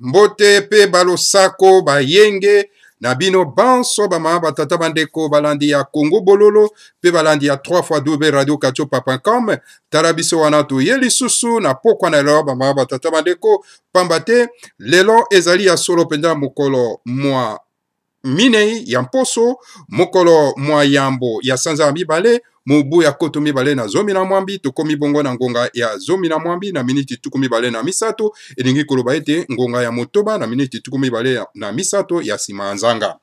Mbote pe balosako bayenge na bino banso bama batata bandeko balandi ya Congo Bololo pe balandi ya 3x2 radio kachopa.com tarabiso wana to yeli susu na pokwa na lelo bama batata bandeko pambate lelo ezali ya solo penda mokolo mwa minei ya mposo mokolo mwa yambo ya sanza mibale mobu ya koto mibale na zomi na mwambi tokomi bongo na ngonga ya zomi na mwambi na miniti tuku mibale na misato elingi koloba ete ngonga ya motoba na miniti tuku mibale na misato ya sima nzanga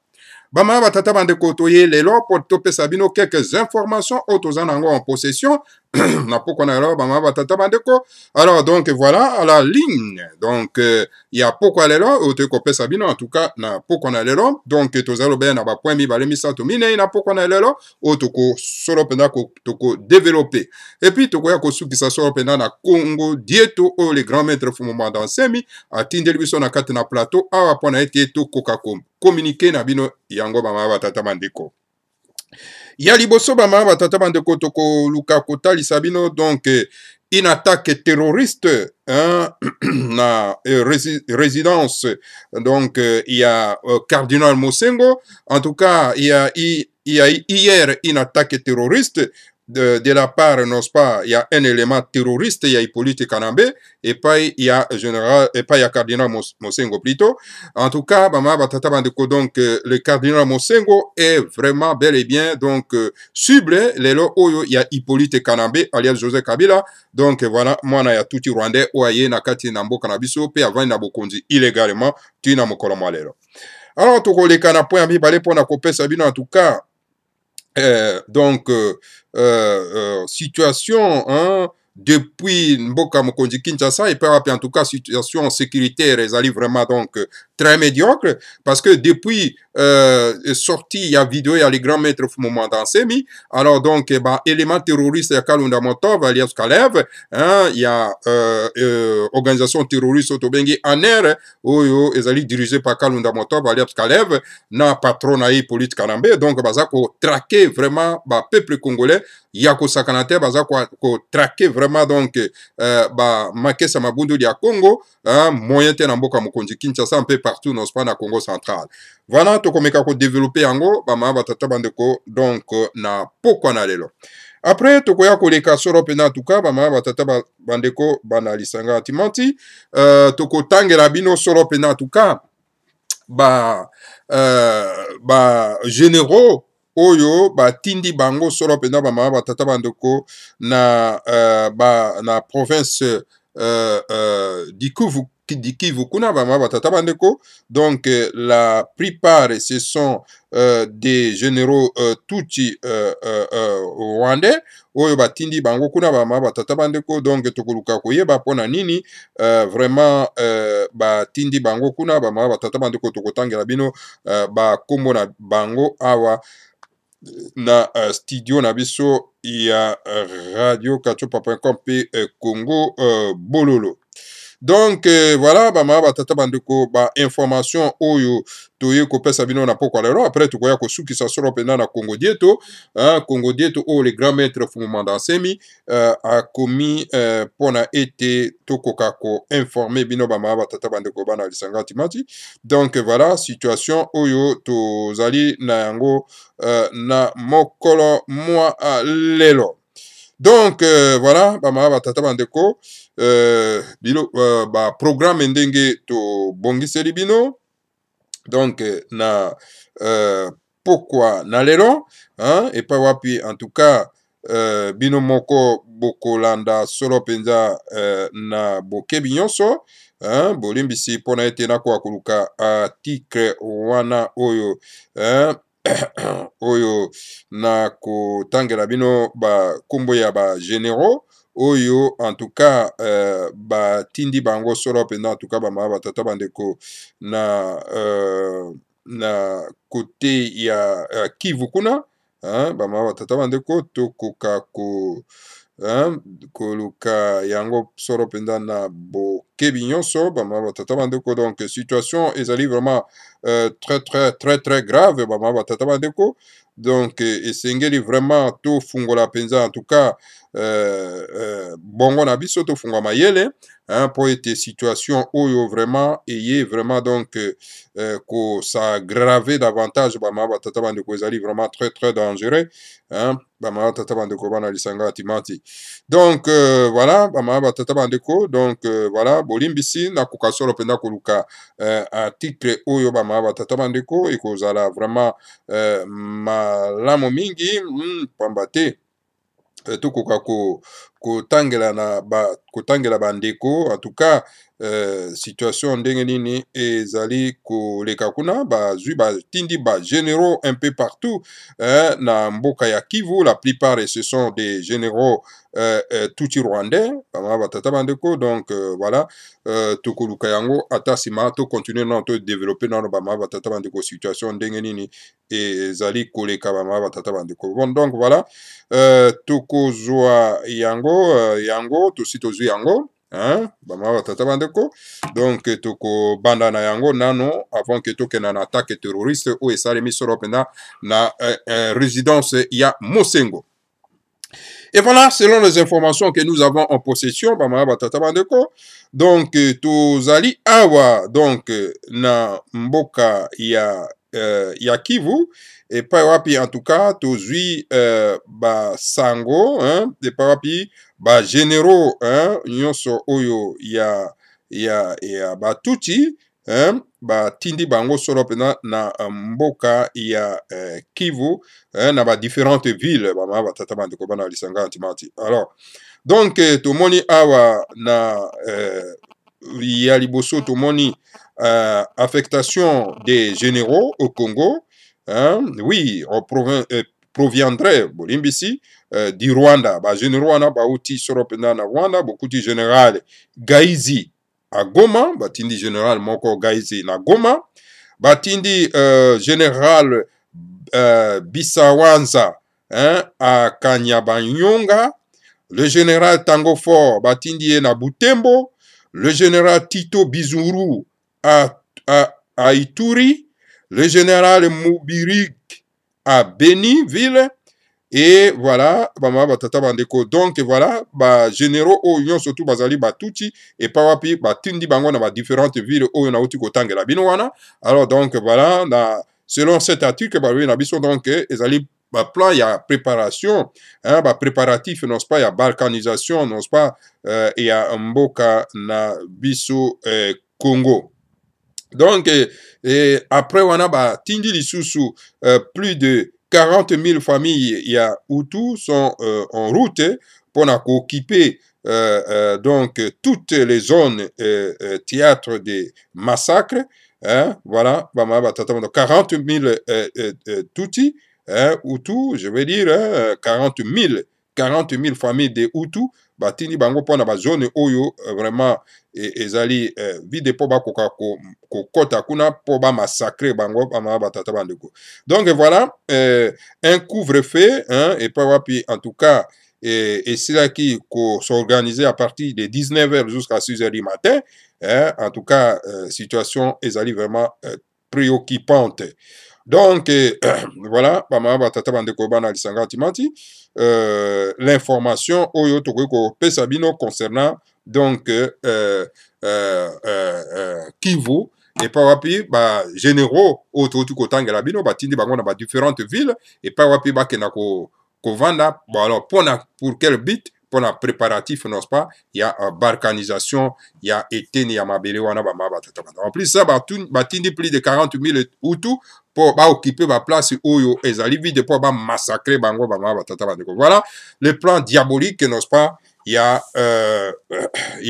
bama batata bandeko toye lelo po topesa bino quelques informations otoza nango en possession na poko na lelo bama batata bandeko. Alors donc voilà à la ligne donc ya poko lelo oto kopesa bino en tout cas na poko na lelo donc tozalo be na ba point mibale misato minei na poko na lelo otoko solo penda ko toko développer et puis toko ya ko sukisa solo penda na Congo dieto o les grands maîtres fumoma dans semi atindeli biso na kati na plateau awa pona ete to koka communiquer na bino yango bama batata bandeko. Ya liboso bama batata bandeko toko luka kotalisa bino donc une attaque terroriste hein, na résidence donc il y a Cardinal Mosengo. En tout cas il y a hier une attaque terroriste de la part, n'est-ce pas, il y a un élément terroriste, il y a Hippolyte Kanambe, et pas il y a général, et pas il y a Cardinal Mosengo plutôt. En tout cas, donc le Cardinal Mosengo est vraiment bel et bien donc ciblé. Il y a Hippolyte Kanambe, alias Joseph Kabila. Donc voilà, moi il y a tout Rwandais, oye nakati nambo kanabiso, pe avant na bokondi illégalement, tu na mokolo malero. Alors toko le kana point mi balé pour na kopé sabino en tout cas. Donc situation hein, depuis Mboka Mokonzi Kinshasa et puis en tout cas situation sécuritaire ezali vraiment donc très médiocre parce que depuis sorti il y a vidéo il y a les grands maîtres Fumoma Dansemi alors donc bah élément terroriste il y a Kalunda Motov alias Kalev hein, il y a organisation terroriste Otobengi Aner oyo ezali dirigé par Kalunda Motov alias Kalev na patron na Hippolyte Kanambe donc baza ko traquer vraiment bah peuple congolais yako sakanate baza ko traquer vraiment donc bah Makesa Mabundu ya Congo hein, moyen te na mboka Mokonzi Kinshasa un peu partout non pas na Congo central. Voilà to komeka ko développer yango ba ma batata bandeko donc na pokwa na lelo. Après tokoya koleka soro pena en tout cas ba ma batata bandeko bana lisanga atimanti toko tangela bino soro pena en tout cas ba généraux oyo ba tindi bango solo pena ba mama batata bandeko na na province di Kivu kuna ba mama batata bandeko donc la plupart ce sont des généraux Tutsi rwandais oyo ba tindi bango kuna ba mama batata bandeko donc tokoluka koyeba pona nini vraiment ba tindi bango kuna ba mama batata bandeko tokotangela bino ba kombo na bango awa na studio na biso ya radio kachopa.com pe Congo Bololo. Donc voilà bama batata bandeko ba information oyo toye kopesa bino na poko lelo après tukoya kosukisa solo pena na Congo Dieto hein, Congo Dieto o les grands maîtres Fumoma Dansemi a commis pona été tokoka ko informer bino bama batata bandeko bana lisanga timati. Donc voilà situation oyo tozali na yango na mokolo mwa lelo. Donc voilà bama batata bandeko bilo ba programme ndenge to bongiseli bino donc na pokwa na lelo hein, et pas wapi en tout cas bino moko bokolanda solo penza na bokebi nyonso hein, bolimbisi pona ete nako akoluka article wana oyo hein, oyo na kotangela bino ba kombo ya ba généraux oyo en tout cas ba tindi bango solo pena en tout cas ba ma batata bandeko na côté ya Kivu kuna hein, ba ma batata bandeko tokoka ko hein, koluka yango solo penda na bokebi nyonso ba ma batata bandeko donc situation ezali vraiment très grave ba ma batata bandeko donc esengeli vraiment to fungola penza en tout cas bongo na biso tofunga mayele hein, po ete situation oyo vraiment eye vraiment donc ko s'aggraver davantage bama batata bandeko ezali vraiment très très dangereux hein, bama batata bandeko bana lisanga atimati donc voilà bama batata bandeko donc voilà bolimbisi na kokasolo penda koluka article oyo bama batata bandeko ekozala vraiment malamu mingi pamba te tokoka kotangela bandeko en tout cas situation ndenge nini ezali koleka kuna bazwi batindi généraux un peu partout na mboka ya Kivu. La plupart ce sont des généraux tuti rwandais bama batata bandeko donc voilà tokoluka yango ata nsima tocontinue nano todéveloppe nano bama batata bandeko situation ndenge nini ezali koleka bama batata bandeko bon donc voilà tokozwa yango yango tosi tozwi yango hein, bama batata bandeko donc tokobanda na yango nano avant que tokenda na attaque terroriste oyo esalemi solo mpena na résidence ya Mosengo. Et voilà, selon les informations que nous avons en possession, bama batata bandeko, donc tozali awa donc na mboka ya Kivu et pa wapi en tout cas tozwi sango hein, et pa wapi généraux hein, nyonso oyo ya batuti hein, tindi bango solo pena na mboka ya Kivu hein, na différentes villes bama batata bandeko bana lisanga antimati. Alors donc tomoni awa na ya liboso tomoni affectation des généraux au Congo hein, oui on proviendrait bolimbisi du Rwanda généraux wana bauti solo pena na Rwanda bokuti général Gaizi à Goma batindi général moko Gaizi na Goma batindi général Bisawanza hein, à Kanyabanyonga, le général Tango Fort batindi na Butembo, le général Tito Bizuru à Ituri, le général Mubirik à Beniville, et voilà, bama batata bandeko. Donc voilà, généraux oyo surtout bazali batuti et pa wapi batindi bango na différentes villes oyo na uti kotangela bino wana. Alors donc voilà, selon cet article na biso donc ezali plan ya préparation hein, préparatif non pas ya balkanisation non pas ya mboka na biso Congo. Donc après wana tindi lisusu plus de 40 000 familles ya Hutu sont en route pour occuper donc toutes les zones théâtre des massacres hein, voilà 40 000 Tutsi hein, Hutu je veux dire 40 000 familles de Hutu batini bango pona ba zone oyo vraiment ezali vide po bakoka kokota kuna po ba massacrer bango bama batata bandeko. Donc voilà un couvre-feu hein, et pas wapi en tout cas et c'est là qui s'organiser à partir de 19h jusqu'à 6h du matin hein, en tout cas situation ezali vraiment préoccupante. Donc voilà bama batata bandeko bana lisanga timati l'information oyo tokoko pesa bino concernant donc Kivu et pas wapi généraux autour du kotangela bino batindi bango na différentes villes et pas wapi bakena ko vanda bon alors pour quel but pour la préparatif n'est-ce pas il y a balkanisation il y a eteni ya mabele wana ba batata en plus ça batindi plus de 40 000 Hutu pour occuper ma place oyo ezali vide pour massacrer bango ba batata bandeko. Voilà le plan diabolique n'est-ce pas il y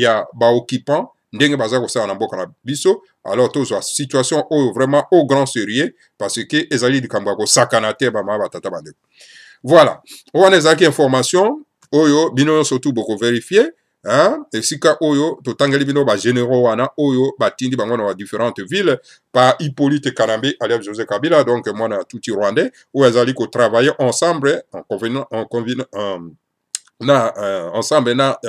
a occupant ndenge baza ko sa na mboka na biso. Alors tous situation oyo vraiment au grand sérieux parce que ezali likambo ko sakana te ba batata bandeko. Voilà on a des informations oyo bino surtout beaucoup vérifier hein, et sika oyo totangeli bino généraux wana oyo batindi bango na différentes villes par Hippolyte Kanambe alias José Kabila donc moi na tout Rwandais où ezali ko travailler ensemble ensemble na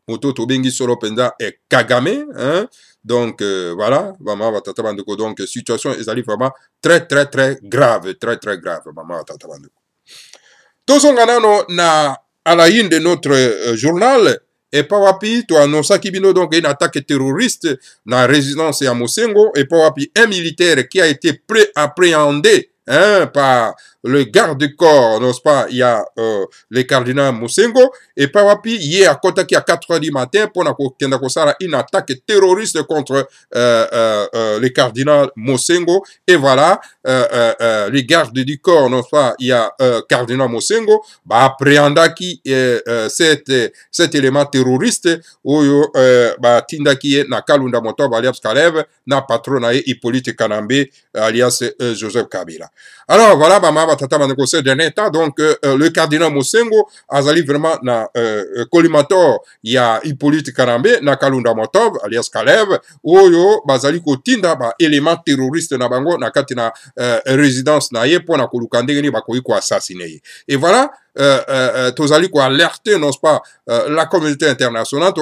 moto tobengi solo penda et Kagame hein, donc voilà vraiment batata bandeko. Donc situation ezali vraiment très grave maman batata bandeko. Tozonga nano na à la une de notre journal, et pas wapi, tu annonces Kibino donc une attaque terroriste dans la résidence à Mosengo, et pas wapi, un militaire qui a été appréhendé par le garde-corps, n'est-ce pas, il y a le cardinal Mosengo, et pas wapi, hier à Kotaki à 4 h du matin, pour une attaque terroriste contre le cardinal Mosengo, et voilà, les gardes du corps, n'est-ce pas, il y a cardinal Mosengo, bah, appréhendaki cet élément terroriste, oyo, bah, tindaki na Kalunda Motob alias Kalev, na patron na Hippolyte Kanambe, alias Joseph Kabila. Alors, voilà, bah, ces derniers temps, donc, le cardinal Mosengo, azali vraiment na collimateur, il y a Hippolyte Kanambe, na Kalunda Motob, alias Kalev, oyo, bazali kotinda, bah, élément terroriste na bango, na katina résidence na ye, pour na kolukandengeni, bah, ko assassiné. Et voilà, tozali ko alerter, n'est-ce pas, la communauté internationale,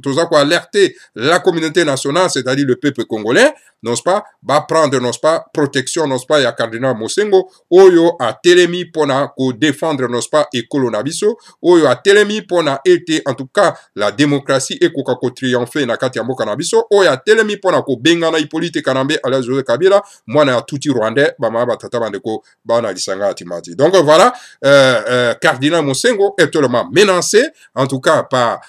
tozali ko alerter la communauté nationale, c'est-à-dire le peuple congolais, n'est-ce pas, va prendre, n'est-ce pas, protection, n'est-ce pas, ya cardinal Mosengo, oyo a telemi pona ko défendre, n'est-ce pas, et kolonabiso, oyo a telemi pona été, en tout cas, la démocratie et ko triompher na kati ya mboka na biso, oyo a telemi pona ko bengana Hippolyte Kanambe, ala Joseph Kabila, mwana tuti rwandais, bama batata bandeko, bana lisanga atimati. Donc voilà, cardinal Mosengo est totalement menacé, en tout cas par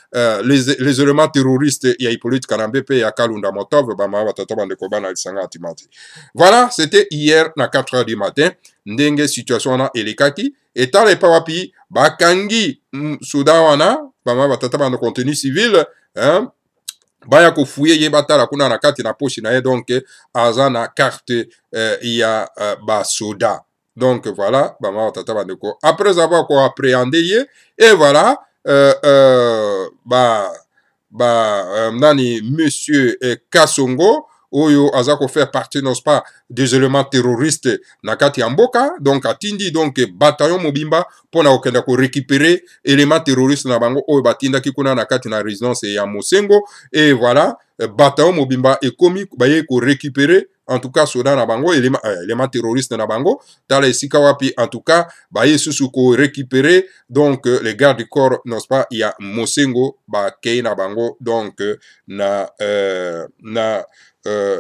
les éléments terroristes, il y a Hippolyte Kanambe, et ya Kalunda Motov, bama batata bandeko, bana lisanga atimati. Voilà, c'était hier, na 4 h du matin, ndenge situation na elekaki, et tal et pawapi, bakangi, soudawana, bama batata bandeko contenu civil, hein, baya ko fouye ye batala kuna na kati na poche na ye donc aza na carte ya ba soda. Donc voilà, bama tata bandeko après avoir ko appréhendé ye et voilà nani monsieur Kasongo oyo azako faire partie, n'est-ce pas, des éléments terroristes na kati ya mboka, donc atindi donc bataillon mobimba pona okenda ko récupérer éléments terroristes na bango oyo batinda kikuna na kati na résidence ya Mosengo, et voilà, bataillon mobimba et komi baye ko récupérer en tout cas soda na bango éléments terroristes na bango dans les sikawapi, en tout cas baye susu ko récupérer donc les gardes du corps, n'est-ce pas, il y a Mosengo ba kei na bango donc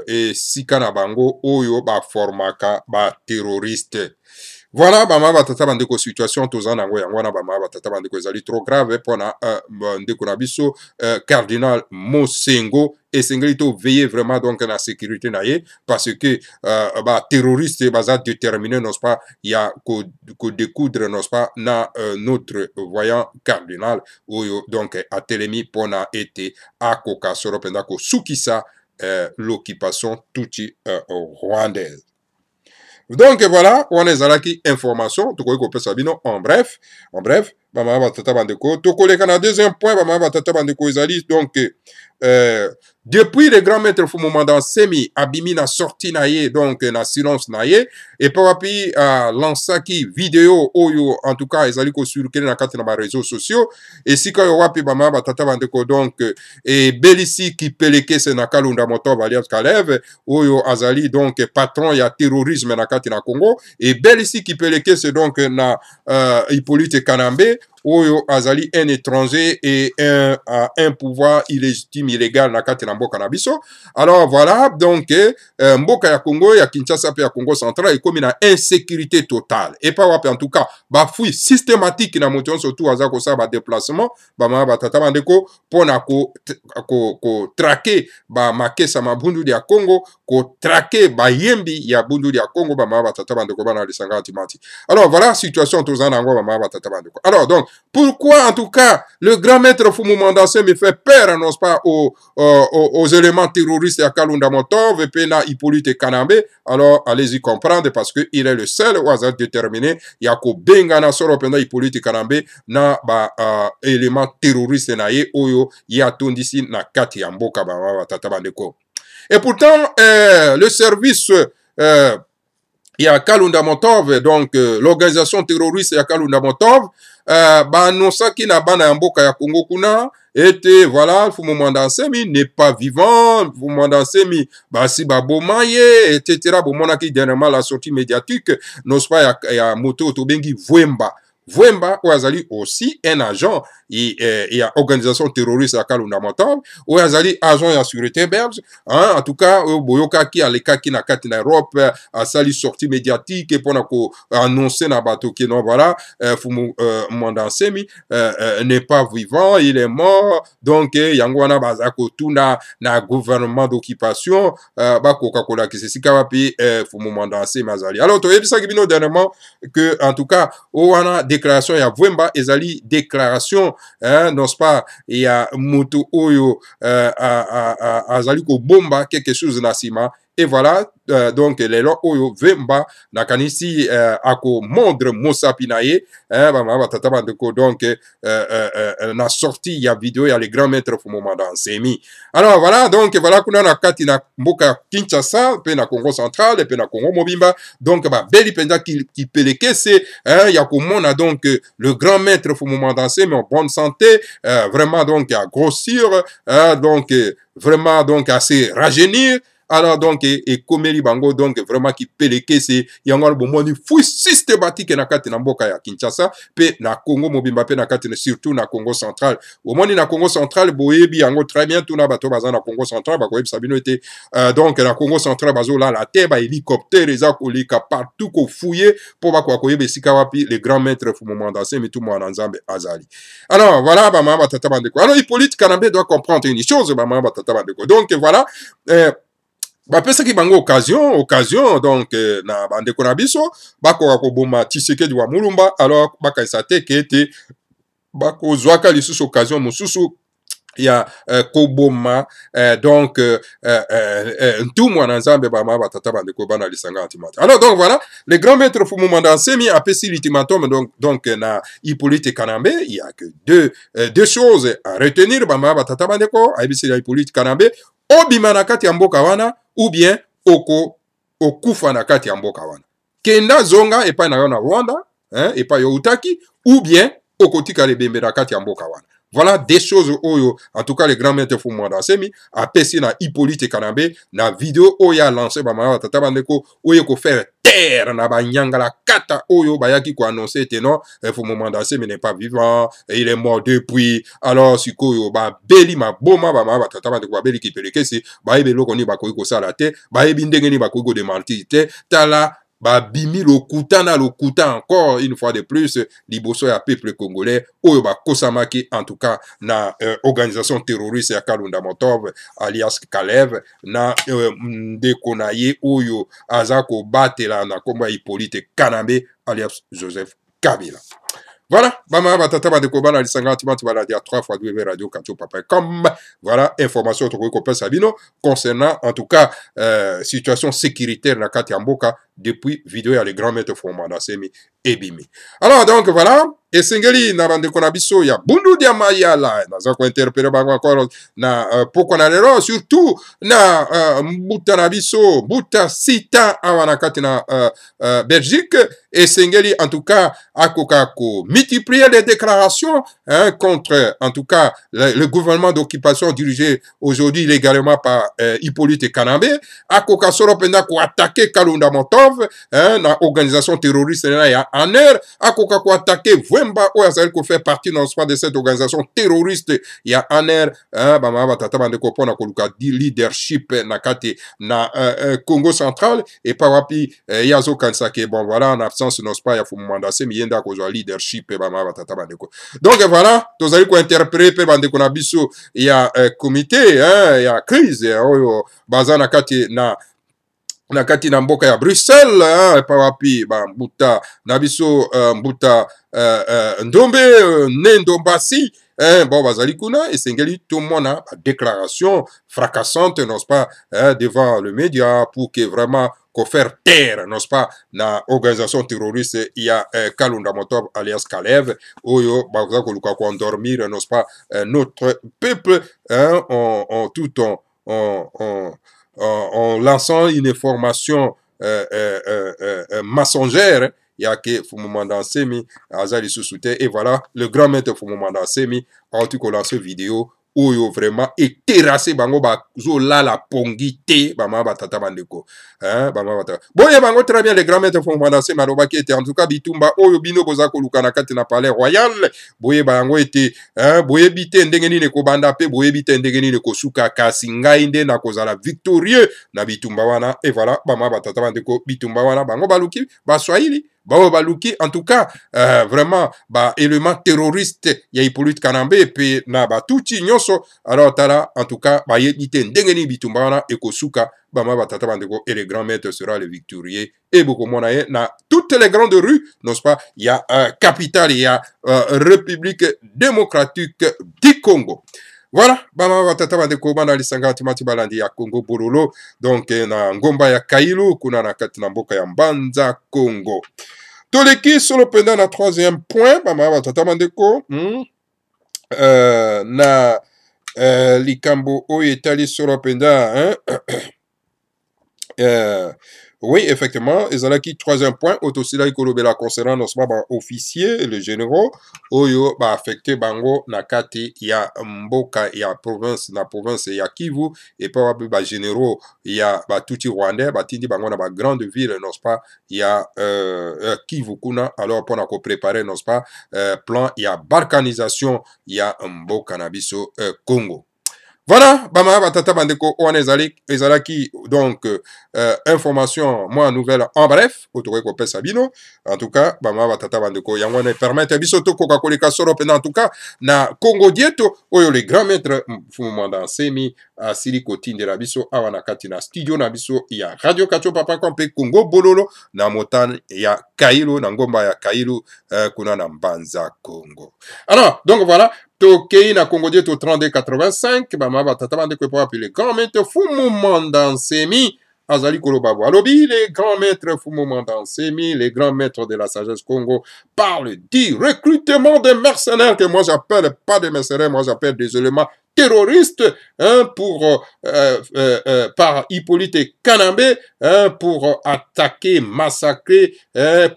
et sika na bango oyo ba formaka ba terroriste. Voilà, bama batata bandeko situation tozana ngo yango na bama batata bandeko ezali trop grave pona ndeko na biso cardinal Mosengo, et sengeli to veiller vraiment donc la sécurité na ye, parce que ba terroriste baza déterminé, n'est-ce pas, il y a ko découdre, n'est-ce pas, na notre voyant cardinal oyo donc a telemi pona été akoka soro penda ko sukisa l'occupation touti rwandaise. Donc voilà, on est à la information, tout quoi sabino en bref, bama batata bandeko, to koleka na deuxième point, bama batata bandeko ezali donc depuis le grand maître Fumomanda Semi abimi na sorti na ye, donc na silence na ye, et papi lansaki vidéo oyo en tout cas ezali ko surkele na kati na ba réseaux sociaux, et sika yo wapi bama batata bandeko donc et Belisi qui peleke se na Kalunda Motob alias Kalev oyo azali donc patron ya terrorisme na kati na Congo, et Belisi qui peleke se donc na Hippolyte Kanambe oyo azali un étranger et un pouvoir illégitime illégal na kati na mboka na biso. Alors voilà, donc mboka ya Congo ya Kinshasa pe ya Congo central et comme na insécurité totale, et pas wapi en tout cas ba fouille systématique na motion surtout azako sa ba déplacement ba ma batata bandeko pona ko traquer ba makesa mabundu ya Congo, ko traquer ba yembi ya bundu ya Congo ba ma batata bandeko bana lisanga antimati. Alors voilà situation tozana ngo ba ma batata bandeko. Alors donc pourquoi, en tout cas, le grand maître Fumomanda me fait peur, n'est-ce pas, aux éléments terroristes à Kalunda Motov et Pena Hippolyte Kanambe? Alors, allez-y comprendre, parce qu'il est le seul au hasard déterminé. Yako Bengana Soro Pena Hippolyte Kanambe na élément terroriste na ye oyo ya tondisi na kati ya mboka ba tata bandeko. Et pourtant, le service il y a Kalunda Motov, donc l'organisation terroriste ya Kalunda Motov, banosaki na bana ya mboka ya Congo kuna, et voilà, Fumomanda Semi n'est pas vivant, Fumomanda Semi basi babomaye, etc. Bomonaki dernièrement la sortie médiatique, n'est-ce pas, ya moto tobengi Vwemba. Vwemba ou azali aussi un agent et a organisation terroriste à Kalunda Motor ou azali agent ya sécurité belge hein, en tout cas boyoka ki aleka ki na kati na Europe a sali sortie médiatique et pona ko annoncer na bato ki non voilà Fumu Mandansemi n'est pas vivant, il est mort donc yango wana bazako tuna na gouvernement d'occupation bako kakola ki se sika wapi Fumu Mandansemi azali. Alors to yebisa ki bino dernièrement que en tout cas wana déclaration ya Vwemba ezali déclaration hein, n'est-ce pas il y a mutu oyo azali ko bomba quelque chose na sima et voilà donc lelo oyo Vwemba nakanisi ako mondre mosapi na ye bama batata bandeko donc na sorti ya vidéo ya le grand maître Fumu Mandansemi. Alors voilà donc voilà kuna na kati na mboka Kinshasa pe na Congo central pe na Congo mobimba donc ba beli penza ki pelekese ya komona donc le grand maître Fumu Mandansemi en bonne santé vraiment donc à grossir donc vraiment donc à se rajeunir. Alors donc et komeli bango donc vraiment qui peleke c'est yango bomoni fou systématique na kati na mboka ya Kinshasa pe na Congo mobimba pe na kati surtout na Congo central omoni na Congo central boyebi yango très bien tout na bato baza na Congo central ba koyebi sabino était donc na Congo central bazo là la terre ba hélicoptère eza kolika partout ko fouiller pour ba ko koyebi sika wapi le grand maître Fumu Mandansemi tout mwana nzambe azali. Alors voilà ba mama tata bandeko. Alors Hippolyte Kanambe doit comprendre une chose ba mama tata bandeko. Donc voilà bapesa ki bango occasion donc na bandeko na biso bakoka koboma Tshisekedi wa Mulumba alors bakaisa te ke ete bakozwaka lisusu occasion mosusu ya koboma donc tout mwana nzambe bama batata bandeko bana lisanga antimata. Alors donc voilà le grand maître Fumu Mandansemi a pesi l'ultimatum donc na Hippolyte Kanambe. Il y a que deux choses à retenir bama batata bandeko aibisi ya Hippolyte Kanambe obima na kati ya mboka wana ou bien okufa na kati ya mboka wana kenda zonga epai na yo na Rwanda epai yo utaki ou bien okotika lebembe na kati ya mboka wana. Voilà des choses oyo en tout cas le grand maître Fumu Mandansemi a pesi na Hippolyte Kanambe na vidéo oyo a lancé ba mama tata bandeko oyo ko faire terre na banyanga la kata oyo bayaki ko annoncer te non Fumu Mandansemi n'est pas vivant il est mort depuis. Alors sikoyo ba beli ma boma ba mama tata bandeko ba beli ki peleke si ba yebe loko ni ba ko sala te ba yebi ndenge ni ba ko démentir te tala ba bimi lokuta na lokuta encore une fois de plus liboso ya peuple congolais oyo ba kosamaki en tout cas na organisation terroriste ya Kalunda Motov alias Kalev na ndeko na ye oyo aza ko batela na kombo ya Hippolyte Kanambe alias Joseph Kabila. Voilà, bama batata bandeko bana lisanga timati bala dia 3 fois radio kacho papa comme voilà information to ko pesa bino concernant en tout cas situation sécuritaire na kati ya mboka depuis vidéo ya le grand maître Fumu Mandansemi ebimi. Alors donc voilà esengeli na bandeko na biso ya bundu dia mayala naza ko interpeller bango encore na pourquoi na lelo surtout na mbuta na biso buta sita awana kati na Belgique esengeli en tout cas akoka ko multiplier les déclarations contre en tout cas le gouvernement d'occupation dirigé aujourd'hui légalement par Hippolyte Kanambe akoka solo penda ko attaquer Kalunda Motov na organisation terroriste na ya ANER akoka ko attaquer Vwemba ou azali ko fait partie non pas de cette organisation terroriste ya ANER bama batata bandeko pona ko luka leadership na kati na Congo central et par wapi yazo kansake bon voilà en absence non pas ya Fumu Mandansemi yenda ko zo leadership bama batata bandeko. Donc voilà tozali ko interpréter bandeko na biso ya comité ya crise oyo bazana kati na kati na mboka ya Bruxelles pawapi ba mbuta na biso mbuta ndombe nendombasi bon bazali kuna esengeli tout le monde a déclaration fracassante n'est-ce pas devant le média pour que vraiment qu'on faire taire n'est-ce pas na organisation terroriste il y a Kalunda Motov alias Kalev oyo baza ko luka ko endormir n'est-ce pas notre peuple en tout en lançant une information mensongère, il y a que Fumu Mandansemi azali sous-souté et voilà le grand maître Fumu Mandansemi a tout lancé vidéo oyo vraiment et terrassé bango ba zo la pongi te bama batata bandeko hein bama batata boye bango très bien les grands maîtres font mandaser maloba qui était en tout cas bitumba oyo bino boza koluka na kati na palais royal boye bango était hein boye bité ndenge nini ko banda pe boye bité ndenge nini ko suka kasi ngai nde na kozala victorieux na bitumba wana et voilà bama batata bandeko bitumba wana bango baluki ba swahili Bao baluki, en tout cas, vraiment, élément terroriste, ya Hippolyte Kanambe, et puis, na touti nyonso, alors, tala, en tout cas, yete ndengeni bitumbana, et kosuka, bama batata bandeko, et les grands maîtres sera le victorieux, et beaucoup monaye, na toutes les grandes rues, n'est-ce pas, il y a capitale, il y a République démocratique du Congo. Voilà, bama batata bandeko bana lisanga timati balandi ya Congo Bololo, donc na ngomba ya Kailu, kuna na kati na mboka ya Mbanza Congo. Toleki solo penda na troisième point, bama batata bandeko, na likambo oyo etali solo penda, hein, oui, effectivement, ezalaki troisième point, autosila ikolobela concernant nos officiers, les généraux, oyo affecté bango na kati ya mboka ya province, na province ya Kivu, et pas ba généraux ya tuti rwandais, tindi bango na ba grande ville, n'est-ce pas, ya Kivu kuna, alors pour ko préparer, n'est-ce pas, plan ya balkanisation ya mboka na biso Congo. Voilà, bama batata bandeko wana ezalaki donc information moi nouvelle en bref autour ko pesa bino en tout cas bama batata bandeko yango ne permettre biso to koka kolika solo pena en tout cas na Congo dieto oyo les grands maîtres fumanda semi asili kotindela biso awa na kati na studio na biso ya Radio Kacho Papa Kompe Congo Bololo na motane ya Kailu na ngomba ya Kailu kuna na Mbanza Congo. Alors donc voilà Tokei na Congo dieto 3285 bama batata bandeko pour appeler grand maître Fumu Mandansemi Azali Kolobabo Alobi, les grands maîtres Fumu Mandansemi, les grands maîtres de la sagesse Congo parlent du recrutement des mercenaires que moi j'appelle pas des mercenaires, moi j'appelle des éléments terroristes hein, par Hippolyte Kanambe hein, pour attaquer, massacrer,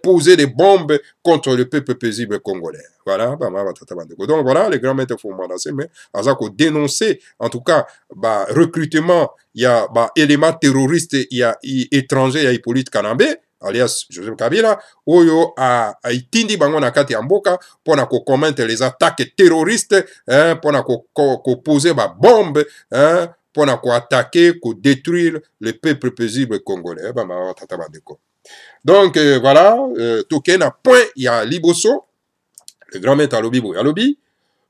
poser des bombes contre le peuple paisible congolais. Voilà, donc voilà, les grands maîtres font menacer, mais Azako dénoncer, en tout cas, recrutement, il y a éléments terroristes, il y a étrangers, il y a Hippolyte Kanambe, alias Joseph Kabila, oyo a itindi bango na kati ya mboka, pona ko commettre les attaques terroristes, pona ko poser ba bombe, pona ko attaquer, ko détruire le peuple paisible congolais. Donc voilà, token na point, il y a Liboso, le grand maître Alobi, Alobi.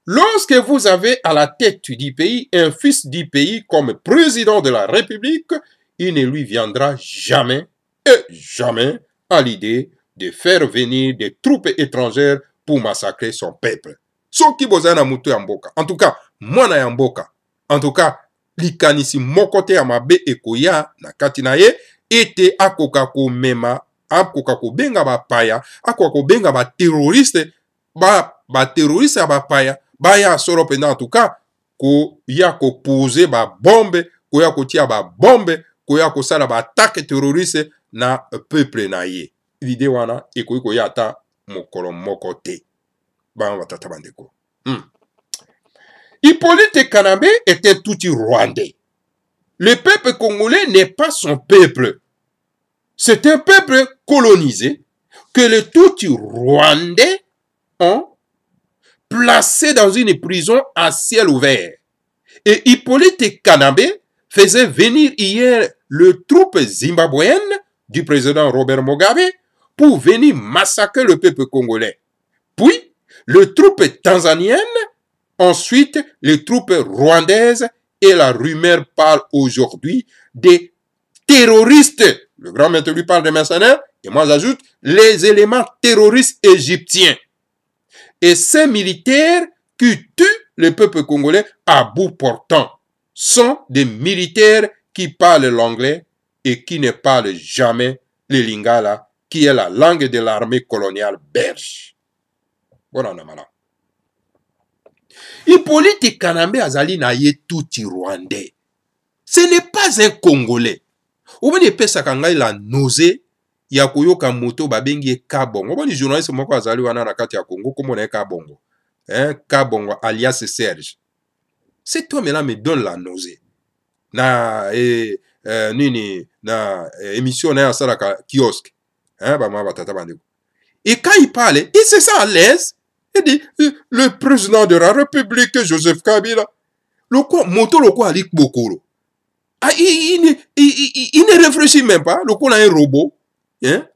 Lorsque vous avez à la tête du pays un fils du pays comme président de la République, il ne lui viendra jamais et jamais à l'idée de faire venir des troupes étrangères pour massacrer son peuple. Soki bozana mutu ya mboka. En tout cas, mwana ya mboka. En tout cas, likanisi mokote ya mabe ekoya na kati na ye ete akoka ko mema, akoka ko benga ba paya, akoka ko benga ba terroriste, ba terroriste ya ba paya, ba ya solo penda en tout cas ko ya ko poser ba bombe, ko ya ko tia ba bombe, ko ya ko sala ba attaque terroriste na peuple na ye. L'idée wana eko ya ata mokolo moko te. Ba batata bandeko. Hippolyte Kanambe était tout rwandais. Le peuple congolais n'est pas son peuple. C'est un peuple colonisé que les tout rwandais ont placé dans une prison à ciel ouvert. Et Hippolyte Kanambe faisait venir hier le troupe zimbabwéenne du président Robert Mugabe pour venir massacrer le peuple congolais. Puis, le troupe tanzanienne, ensuite les troupes rwandaises, et la rumeur parle aujourd'hui des terroristes. Le grand maître lui parle des mercenaires, et moi j'ajoute les éléments terroristes égyptiens. Et ces militaires qui tuent le peuple congolais à bout portant sont des militaires qui parlent l'anglais et qui ne parlent jamais le lingala, qui est la langue de l'armée coloniale belge. Voilà, namala. Hippolyte Kanambe azali na ye touti rwandais. Ce n'est pas un Congolais. Obani pesa kangai la nausée ya koyoka moto babengi Kabongo. Obani journaliste moko azali wana na kati ya Congo komo na Kabongo. Kabongo alias Serge. Cet homme-là me donne la nausée. Nini, émission na salaka kiosque. Hein, et quand il parle, il se sent à l'aise. Il dit, le président de la République, Joseph Kabila, le quoi, moto le quoi, Alik Bokoro. Ah, il ne réfléchit même pas. Le quoi, a un robot. Hein,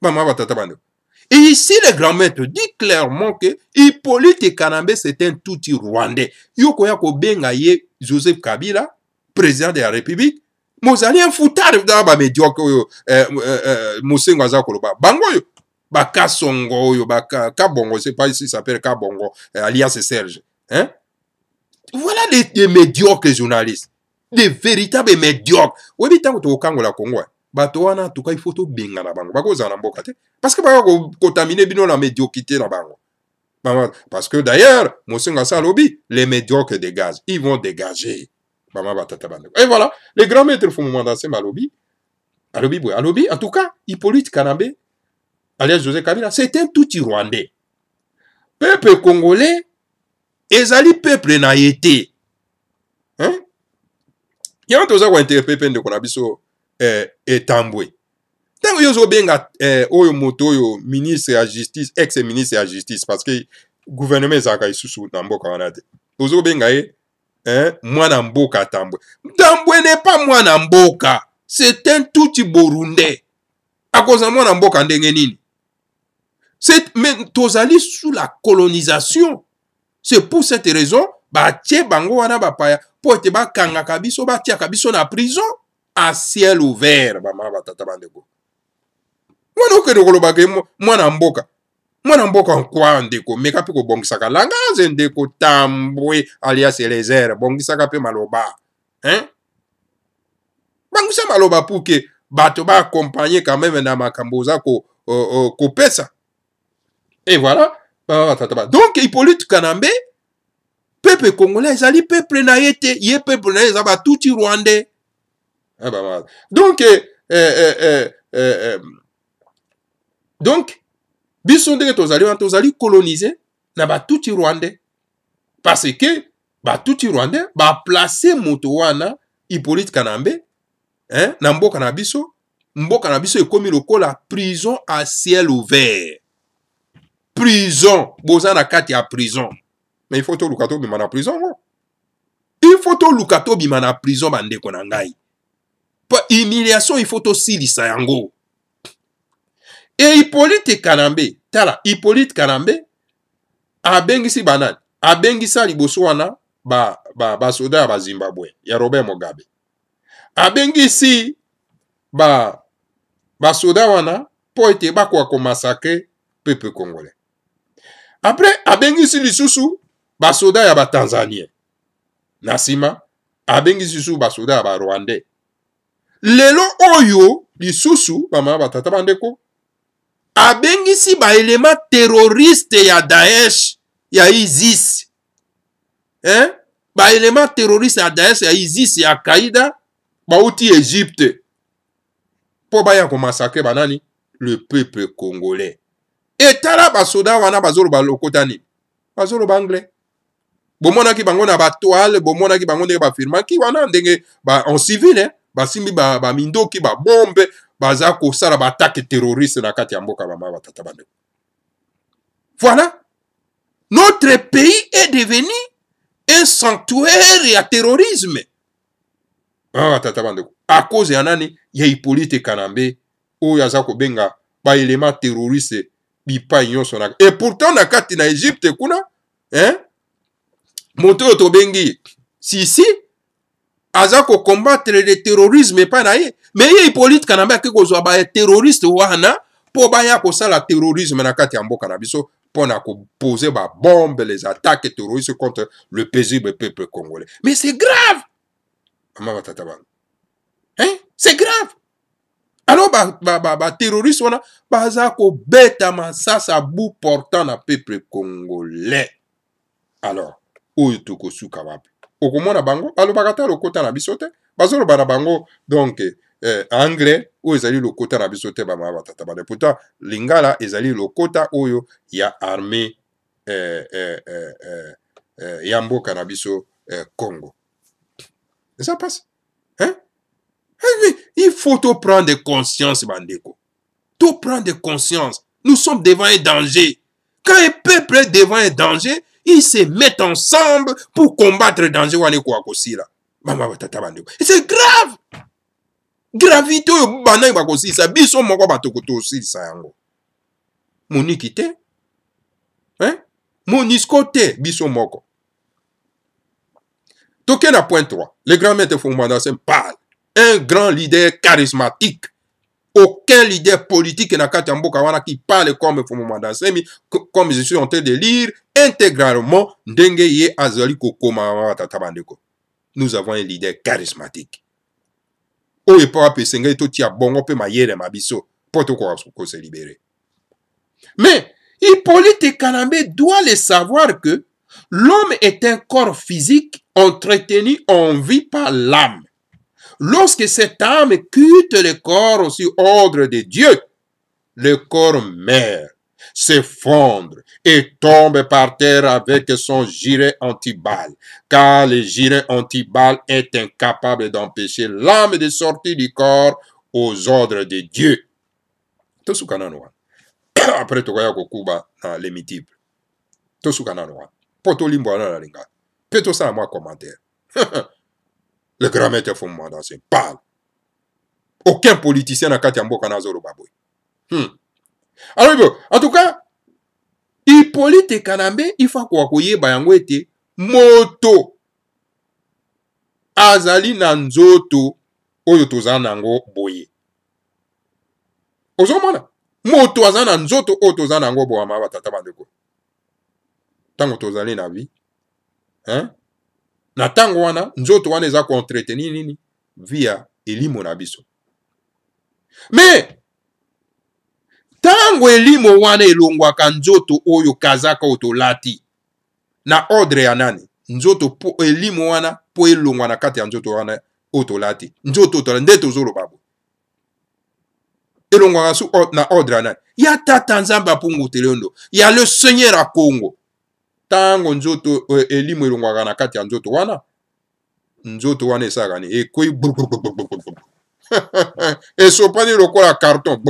et ici, le grand maître dit clairement que Hippolyte Kanambe, c'est un touti rwandais. Yoko yako bengaye Joseph Kabila, président de la République. Mozali un foutard dans ba médiocre Moussengo Azakoloba. Bango yo. Baka Songo yo, baka Kabongo, c'est pas ici, ça s'appelle Kabongo, alias Serge. Hein? Voilà des médiocres journalistes. Des véritables médiocres. Oui, tant que tu Congo la Congo. Bato wana en tout cas il faut to benga na bango. Bako za na mboka te. Parce que bako contaminer bino la médiocrité na bango. Parce que d'ailleurs, Moussengo Salobi, les médiocres dégagent. Ils vont dégager. Et voilà, les grands maîtres font mandater Malobi. Alobi, en tout cas, Hippolyte Kanambe, alias José Kabila, c'est un tout Rwandais. Peuple congolais, ezali peuple na été. Hein? Il y a un interprété de Konabiso et Tamboué. Tant que yo benga oyo moto yo ministre de la justice, ex-ministre de la justice, parce que le gouvernement zaka isusu na mboka wana te. Ozo benga Mwana Mboka Tambwe. Tambwe n'est pas Mwana Mboka. C'est un tout Burundais. À cause de Mwana Mboka ndengenini. Mais tozali sous la colonisation. C'est pour cette raison, tche bango wana bapaya, pour te ba kanga kabiso, tia kabiso na prison, à ciel ouvert, batata bandeko. Mwana oke de Mwana Mboka. Mwana mboka nkwa ndeko meka pe ko bongisaka langaze ndeko Tambwe alias Elezer bongisaka pe maloba hein bangisa maloba pour que bato ba accompagner quand même na makambo za ko pesa et voilà donc Hippolyte Kanambe peuple congolais ezali peuple na yete ye peuple na za ba tuti rwandais donc biso ndenge tozali coloniser na batuti rwandais parce que batuti rwandais ba placer moto wana Hippolyte Kanambe hein na mboka na biso ekomi lokola prison à ciel ouvert prison boza na kati ya prison mais il faut to lukato bima na prison no? Il faut to lukato bima na prison bandeko na ngai humiliation il faut to silisa yango. Et Hippolyte Kanambe, Hippolyte Kanambe, abengisi banani, abengisa liboso wana ba soda ba Zimbabwe, ya Robert Mugabe. Abengisi ba soda wana, po ete ba kwa massacrer peuple congolais. Après, abengisi lisusu ba soda ya ba Tanzanien. Nasima, abengisi lisusu ba soda ya ba Rwandais. Lelo oyo, lisusu, ba tata bandeko, abengisi ba élément terroriste ya Daesh ya ISIS hein ba élément terroriste ya Daesh ya ISIS ya Qaïda ba uti Égypte po ba ya ko massacrer banani le peuple congolais et tala ba soda wana bazolo ba lokotani bazolo ba anglais bomona ki bango na ba toile bomona ki bango ndenge ba firma ki wana ndenge ba en civil hein ba simbi ba mindoki ba bombe baza ko sala ba attaque terroriste na kati ya mboka ba tata bandeko. Voilà, notre pays est devenu un sanctuaire à terrorisme. Tata bandeko. À cause ya nani ya Hippolyte Kanambe oyo aza ko benga ba élément terroriste bipa nyonso na. Et pourtant na kati na Égypte kuna hein moto to bengi si aza ko combattre le terrorisme pa na ye mais ye Hippolyte Kanambe akekozwa ba terroriste wana po baya ko sala terrorisme na kati ya mboka na biso pona ko poser ba bombe les attaques terroristes contre le paisible peuple congolais. Mais c'est grave. Hein? C'est grave. Alors terroriste wana baza ko beta masasa bout portant na peuple congolais. Alors oyo toko suka wapi okomona bango alobaka lokota na biso te bazoloba na bango donc anglais oyo ezali lokota na biso te batata bane pourtant lingala ezali lokota oyo ya armée ya mboka na biso Congo. Et ça passe. Hein? Il faut tout prendre conscience, Bandeko. Tout prendre conscience. Nous sommes devant un danger. Quand un peuple est devant un danger, ils se mettent ensemble pour combattre le danger. Et c'est grave. Gravité, ça biso moko batokoto aussi ça yango. Monique te. Hein? Monisco te biso moko. Toké na point 3. Le grand maître Fumanda parle. Un grand leader charismatique. Aucun leader politique n'a Katamboka qui parle comme Fumanda Semi, comme je suis en train de lire intégralement Ndengeye Azali Kokoma Tatabandeko. Nous avons un leader charismatique. Oye pa pesenge to tia bongo pe mayere mabiso poto ko se libérer. Mais Hippolyte Kanambe doit le savoir que l'homme est un corps physique entretenu en vie par l'âme. Lorsque cette âme quitte le corps sur ordre de Dieu, le corps meurt, s'effondre et tombe par terre avec son gilet anti-balle, car le gilet anti-balle est incapable d'empêcher l'âme de sortir du corps aux ordres de Dieu. Après, tu vas kokuba dans les multiples. Poto limbo na linga. Peut-être ça moi commentaire. Le grand maître Fumanda parle. Aucun politicien n'a qu'à mboka na zoro baboy. Alors, en tout cas, Hippolyte Kanambe, il faut koye bayango ete moto azali na nzoto oyo tozana nango boye. Ozomona moto azana nzoto oyo tozana nango boye ma batata bandeko. Tango tozali na vie, hein? Na tango wana nzoto wana eza ko entretenir nini via elimo na biso. Mais tango elimo wana elongwaka nzoto oyo kazaka otolati na ordre ya nani? Nzoto po elimo wana po elongwa na kati ya nzoto wana otolati. Nzoto otolati nde tozolo babo. Elongwa su na ordre ya nani? Ya tata nzambe apungu teleondo. Ya le Seigneur a Congo. Tango nzoto elimo elongwa na kati ya nzoto wana esaka ni ekoi esopani lokola carton.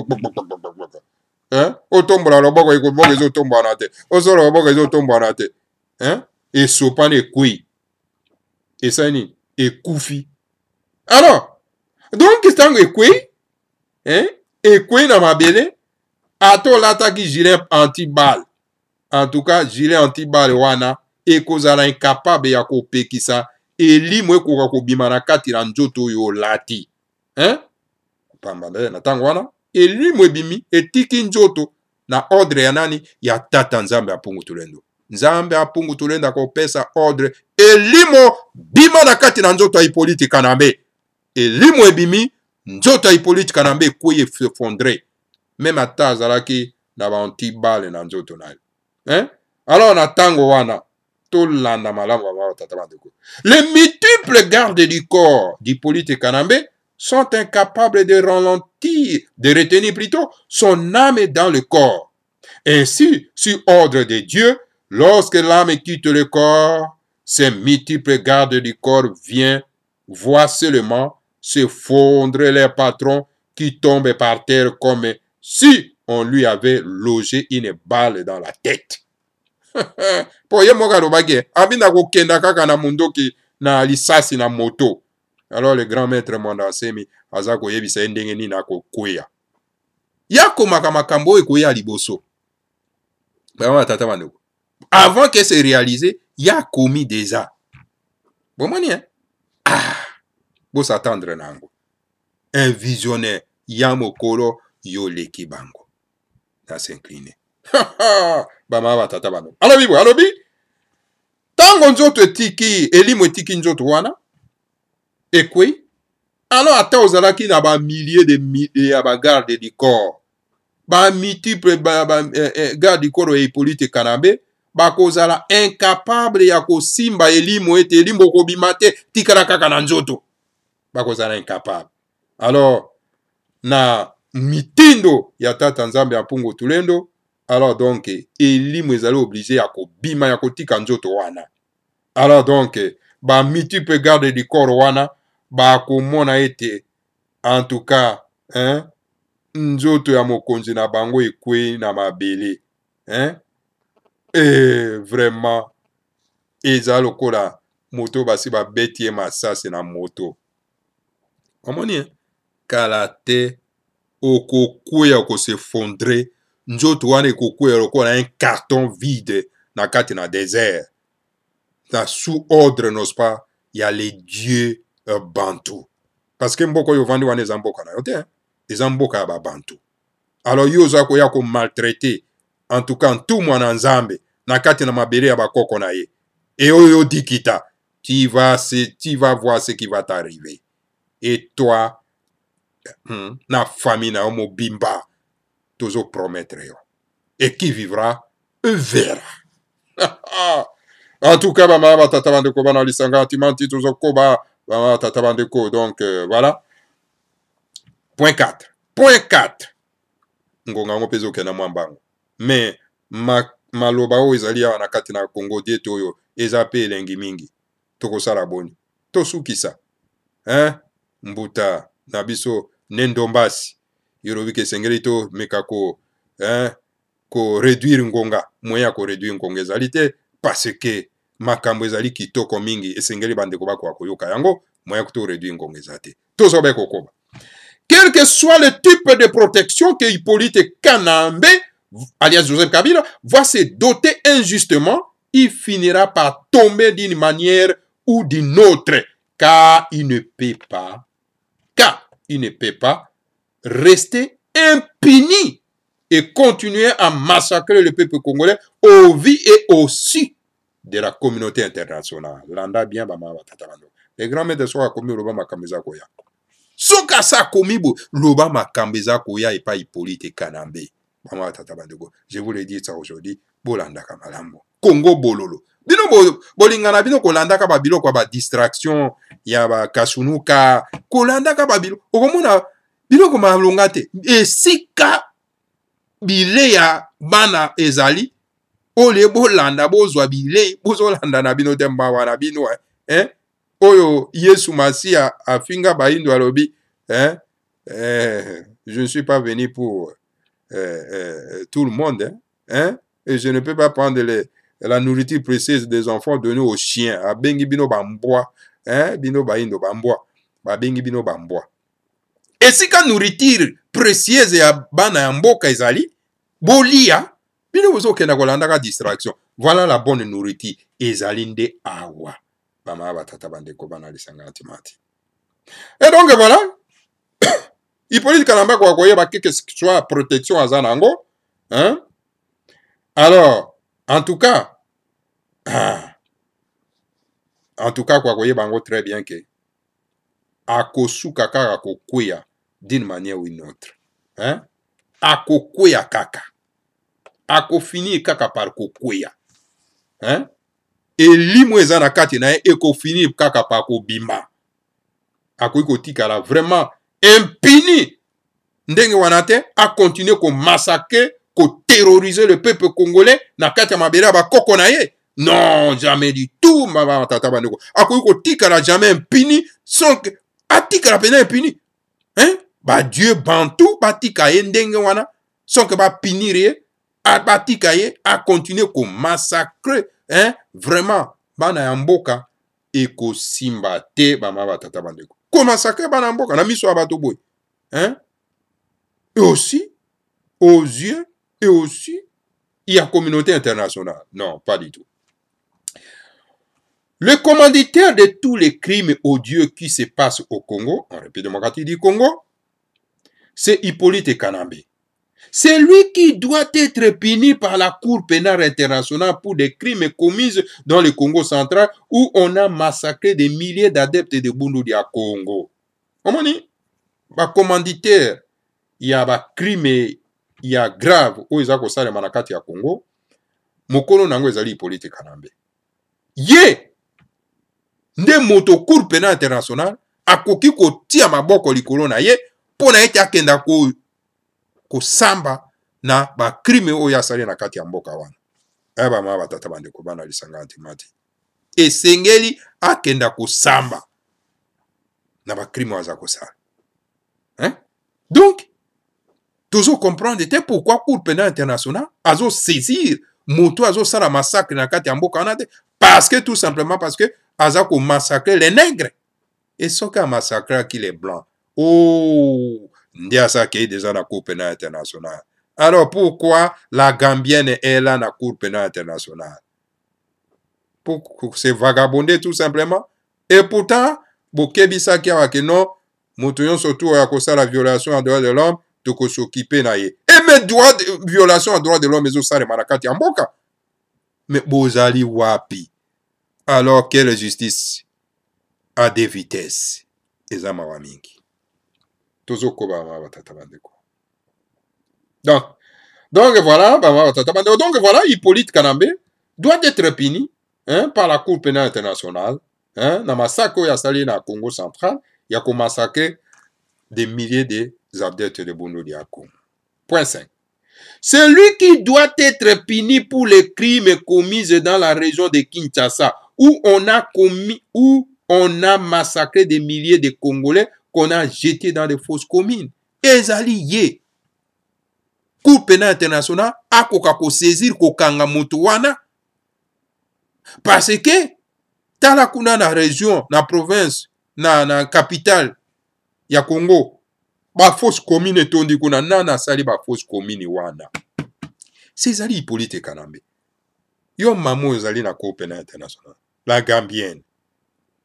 Hein? Otombola loboko ekoboko ezotombola na te. Osolo loboko ezotombola na te. Hein? Esopani ekui. Esani ekufi. Alors, donc tango ekui, hein? Ekui na mabele ato lataki gilet anti-balle. En tout cas, gilet anti-balle wana ekozala incapable ya kopekisa elimo ekoka kobima na kati na nzoto yo lati. Hein? Pambale na tango wana elimo ebimi etiki nzoto na ordre ya nani? Ya tata nzambe apungu tulendo. Nzambe apungu tulendo akopesa ordre elimo bima na kati na nzoto ya Hippolyte Kanambe. Elimo ebimi nzoto ya Hippolyte Kanambe kweye fondre. Même ata azalaki na ba anti-balle na nzoto na. Hein? Alors na tango wana tolanda malamu ba tata bandeko. Les multiples gardes du corps d'Hippolyte Kanambe sont incapables de ralentir, de retenir plutôt son âme dans le corps. Ainsi, sur ordre de Dieu, lorsque l'âme quitte le corps, ces multiples gardes du corps viennent, voient seulement se fondre les patrons qui tombent par terre comme si on lui avait logé une balle dans la tête. Poye moka lobage, abinda kokenda kaka na mundoki na lisasi na moto. Alors le grand maître Mwandasemi aza koyebisa endenge nini akokwea. Yako makambo ekoya liboso. Bama tata bandeko. Avant que se réalise, ya commis déjà. Bon mani hein? Ah, bo s'attendre nango. Un visionnaire yamokolo yoleki bango. Na s'incliner. Bama batata bandeko. Alobi. Tango nzoto etiki, elimo etiki nzoto wana. Ekwe, alors ata ozalaki na ba milliers de ba garde du corps. Ba multiple garde du corps Hippolyte Kanambe, ba kozala incapable ya kosimba elimo ete elimo kobimate tikala kaka na nzoto. Ba kozala incapable. Alors na mitindo ya tata nzambe apungu tulendo, alors donc elimo ezali obligé ya kobima ya kotika nzoto wana. Alors donc ba multiple garde du corps wana ba komona ete en tout cas hein nzoto ya mokonzi na bango ekwe na mabele hein vraiment eza lokola moto basi babeti ye masase na moto omoni kala te okokweya okosefondre nzoto wana ekokweya lokola un carton vide na kati na désert na sous ordre n'est-ce pas ya les dieux bantu parce que mboka oyo ovandi wana eza mboka na yo te eza mboka ya babantu alors yo oza koya komaltraite en tout cas ntumwa na nzambe na kati na mabele ya bakoko na ye et oyo dikita tu vas voir ce qui va t'arriver et toi na famille na yo mobimba tozo promettre yo et qui vivra verra en tout cas bama batata bandeko bana lisanga timanti tozo koba bama tata bandeko donc voilà point 4 ngonga ngo pezo kena mwambango mais maloba oyo ezali awa na kati na Congo diete oyo eza pe elengi mingi tokosala boni tosukisa mbuta na biso nendombasi yolobi ke esengeli to meka ko réduire ngonga moyen ya ko réduire ngonga ezali te parce que makambo ezali kitoko mingi esengeli bandeko bakoka koyoka yango moyen to réduire ngonga eza te tozobe kokoba. Quel que soit le type de protection que Hippolyte Kanambe, alias Joseph Kabila, va se doter injustement, il finira par tomber d'une manière ou d'une autre, car il ne peut pas rester impuni et continuer à massacrer le peuple congolais au vu et au su de la communauté internationale. Landa bien, les grands maîtres sont à commis Obama Kameza Koya. Soka sa komibo loba makambeza koya et pas Hippolyte Kanambe. Je vous le dis ça aujourd'hui. Bolanda kamalambo. Congo bololo. Bino bolingana bino kolanda ka babilo kwa ba distraction ya ba kasunuka. Kolanda ka babilo. Okomona bino ko malonga te. Esika bile ya bana ezali. Ole bolanda bozwa bile bozolanda na bino temba wana bino oyo Yesu Masia afinga baindu alobi je ne suis pas venu pour tout le monde et je ne peux pas prendre la nourriture précieuse des enfants donnée aux chiens abengi bino bamboa bino baindo bamboa babengi bino bamboa esika nourriture précieuse ya bana ya mboka ezali bolia bino bozokenda kolanda ka distraction voilà la bonne nourriture ezali nde awa. Et donc voilà, Hippolyte Kanambe kwa koyeba quelque soit protection à Zanango, alors en tout cas kwa koyeba ngo très bien que akosuka kaka kokuya d'une manière ou une autre, akokuya kaka, akofini kaka par kokuya, elimu eza na kati na ye ekofini kaka pa kobima akoki kotikala vraiment impuni ndenge wana te akontinue komassacre koterroriser le peuple congolais na kati ya mabele ya bakoko na ye non jamais du tout tata bandeko akoki kotikala jamais impuni sans que atikala pena impuni badieu bantu batika ye ndenge wana sans que bapinir ye batika ye akontinue komassacre vraiment bana ya mboka ekosimba te bama batata bandeko komassacre bana mboka na miso ya bato boy et aussi aux yeux et aussi il y a communauté internationale non pas du tout. Le commanditaire de tous les crimes odieux qui se passent au Congo en République démocratique du Congo c'est Hippolyte Kanambe. C'est lui qui doit être puni par la Cour pénale internationale pour des crimes commis dans le Congo central où on a massacré des milliers d'adeptes de Bundu à Congo. Comment dit? Ba commanditaire, il y a ba crime, il y a grave où ils ont causé manakati à Congo. Mokolo nango ezali Hippolyte Kanambe. Ye, nde moto Cour pénale internationale akoki kotia maboko likolo na ye pona ete akenda kosamba na ba crime oyo asali na kati ya mboka wana. Eba ma batata bandeko bana lisanga antimati. esengeli akenda kosamba na bacrime aza kosala. Hein? Donc toujours comprendre te pourquoi cour pénal international azo saisir moto azo sala massacre na kati ya mboka wana te, parce que tout simplement parce que aza ko massacrer les nègres et soki a massacrer qui les blancs. Oh, ndia sa ke déjà na cour pénal international. Alors pourquoi la Gambienne est là na cour pénal international? Pour se vagabonder tout simplement. Et pourtant bokebisa ki awake non moto yon surtout ya kosala violation en droit de l'homme toko s'occuper na ye. Et mais violation en droit de l'homme ezo sale marakati ya mboka. Mais bozali wapi? Alors quelle justice à des vitesses? Eza mawa mingi. Tozo koba mawa tata bandeko. Donc voilà, donc voilà, Hippolyte Kanambe doit être puni, hein, par la Cour pénale internationale. Hein, na massacre ya sali na Congo central, ya ko massacrer des milliers d'adeptes de Bondo à Congo. Point 5. Celui qui doit être puni pour les crimes commis dans la région de Kinshasa, où on a massacré des milliers de Congolais qu'on a jetés dans des fosses communes. Ezali ye. Cour pénale internationale a ko saisir ko kanga moto wana. Parce que tala kuna na région, na province, na capitale ya Congo, ba fausse commune tondi kuna nana sali ba fausse commune wana. Ezali Hippolyte Kanambe. Yo mamo ezali na Cour pénale internationale. La Gambienne.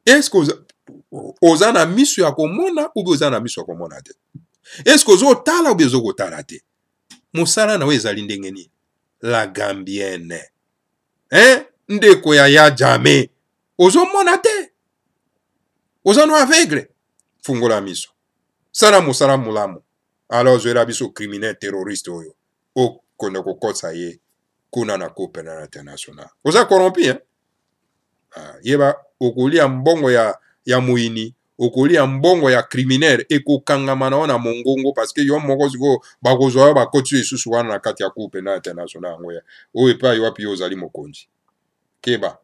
Est-ce que oza na miso ya komona ou oza na miso ya komona te? Est-ce que ozo tala ou ozo kotala te? Mosala na we ezali ndenge ni? La Gambienne. Hein? Ndeko ya jamais. Ozo mona te. Ozo no aveugle. Fungola miso. Sala mosala mulamu. Alors je la biso criminel terroriste oyo. O kono kokotsa ye kuna na Cour pénale internationale. Oza corrompu, hein? Yeba okolia mbongo ya muini, okolia mbongo ya criminel ekokangama na mongongo parce que yo moko siko bakozwa ba kotu esusu wana na kati ya Cour pénale internationale ngoya. O epa yo api ozali mokonzi. Keba.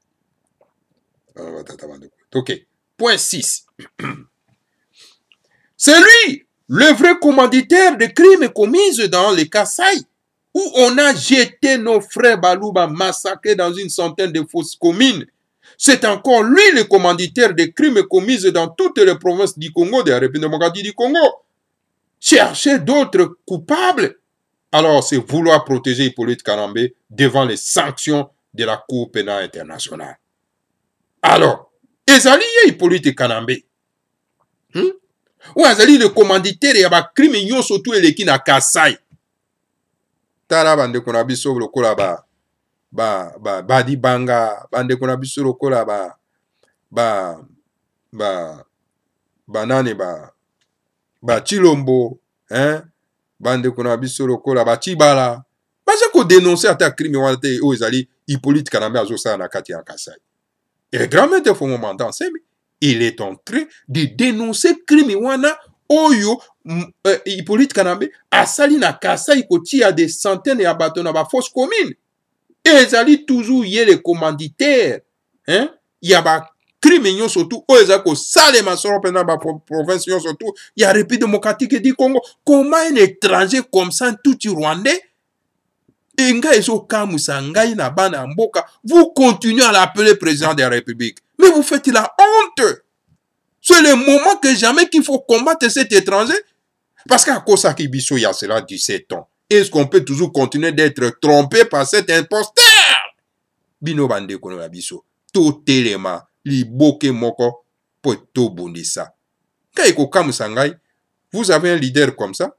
OK. Point 6. C'est lui, le vrai commanditaire de crimes commis dans les Kasaï, où on a jeté nos frères Balouba massacrés dans une centaine de fosses communes. C'est encore lui le commanditaire des crimes commis dans toutes les provinces du Congo, de la République démocratique du Congo. Chercher d'autres coupables, alors c'est vouloir protéger Hippolyte Kanambe devant les sanctions de la Cour pénale internationale. Alors, ezali Hippolyte Kanambe. Ou ezali le commanditaire ya ba crime nyonso tout eleki na Kasai. Tala bande kuna biso lokola badi banga, bande kuna biso lokola banane Chilombo, hein? Bande kuna biso lokola Chibala. Baza ko dénoncer ata crime wana te o ezali Hippolyte Kanambe azo sala na kati ya Kasai. Et le grand maître Fongomanda Nsemi, il est en train de dénoncer crime wana oyo Hippolyte Kanambe asali na Kasai koti ya des centaines ya bato na ba fausse commune. Et ezali toujours yé le commanditaire, hein? Ya ba crime nyon surtout o ezako sale masoro pendant ba province nyon surtout ya République démocratique du Congo. Comment un étranger comme ça tout Rwandais vous continuez à l'appeler président de la République. Mais vous faites la honte. C'est le moment que jamais qu'il faut combattre cet étranger. Parce qu'à cause de Bisso, il y a cela 17 ans. Est-ce qu'on peut toujours continuer d'être trompé par cet imposteur? Bino bande kono la Bisso. Tout élément, li boke moko, pour tout bondissa. Kaiko kam sangai, vous avez un leader comme ça.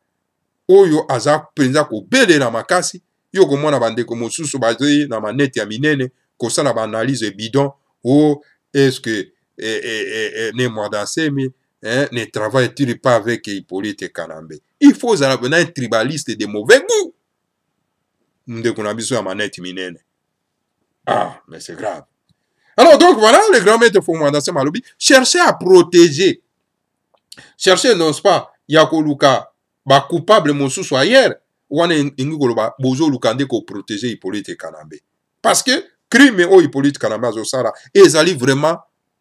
Oyo azak penza ko bele na makasi. Yo komona bandeko mosusu bazui na manete ya minene kosala ba analyse bidon ou est-ce que ne Mwandansemi ne travaille-t-il pas avec Hippolyte Kanambe? Il faut un tribaliste de mauvais goût. Ndeko na biso ya manete minene. Ah, mais c'est grave. Alors donc voilà, le grand maître Mwandansemi alobi chercher à protéger. Chercher non pas yakoluka ba coupable mosusu ailleurs. Wana ingikoloba bozo lukande ko protéger Hippolyte Kanambe. Parce que crime o Hippolyte Kanambe azosala ezali vraiment